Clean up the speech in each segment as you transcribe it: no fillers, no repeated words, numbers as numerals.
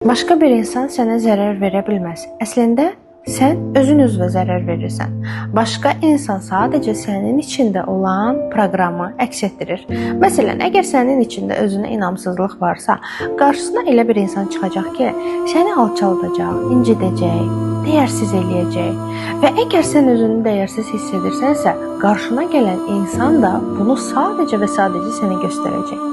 Başqa bir insan sənə zərər verə bilməz. Əslində sən özün özünə zərər verirsən. Başqa insan sadəcə sənin içində olan proqramı əks etdirir. Məsələn, əgər sənin içində özünə inamsızlıq varsa, qarşısına elə bir insan çıxacaq ki, səni alçaldacaq, incidəcək, dəyərsiz eləyəcək və əgər sən özünü dəyərsiz hiss edirsənsə, qarşına gələn insan da bunu sadəcə və sadəcə sənə göstərəcək.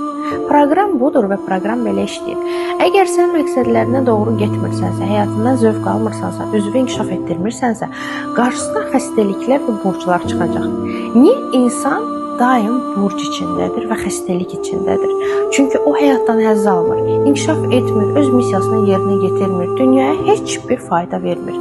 Proqram budur və proqram belə işləyir. Əgər sən məqsədlərinə doğru getmirsənsə, həyatından zövq almırsansa, özünü inkişaf etdirmirsənsə, qarşısına xəstəliklər və borclar çıxacaq. Niyə insan daim borc içindədir və xəstəlik içindədir? Çünki o həyatdan həzz almır, inkişaf etmir, öz missiyasını yerinə yetirmir, dünyaya heç bir fayda vermir.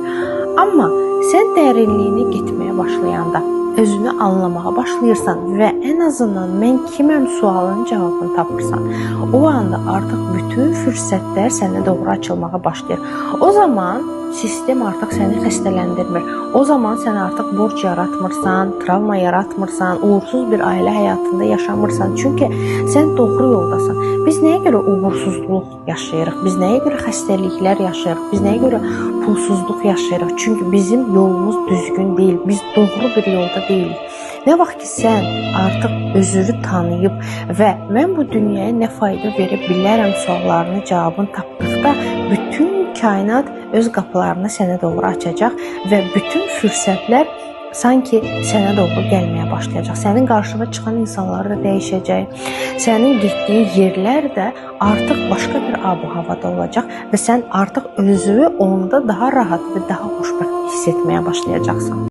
Amma sən dərinliyinə getməyə başlayanda, özünü anlamağa başlayırsan və ən azından mən kiməm sualının cavabını tapırsan, o anda artıq bütün fürsətlər sənə doğru açılmağa başlayır. O zaman sistem artıq səni xəstələndirmir. O zaman sən artıq borc yaratmırsan, travma yaratmırsan, uğursuz bir ailə həyatında yaşamırsan. Çünki sən doğru yoldasan. Biz nəyə görə uğursuzluq yaşayırıq? Biz nəyə görə xəstəliklər yaşayırıq? Biz nəyə görə pulsuzluq yaşayırıq? Çünki bizim yolumuz düzgün deyil. Biz doğru bir yolda deyilik. Nə vaxt ki sən artıq özünü tanıyıb və mən bu dünyaya nə fayda verə bilərəm suallarının cavabını tapdıqda bütün kainat öz qapılarını sənə doğru açacaq və bütün fürsətlər sanki sənə doğru gəlməyə başlayacaq. Sənin qarşına çıxan insanlar da dəyişəcək. Sənin getdiyin yerlər də artıq başqa bir ab-havada olacaq və sən artıq özünü onda daha rahat və daha xoşbəxt hiss etməyə başlayacaqsan.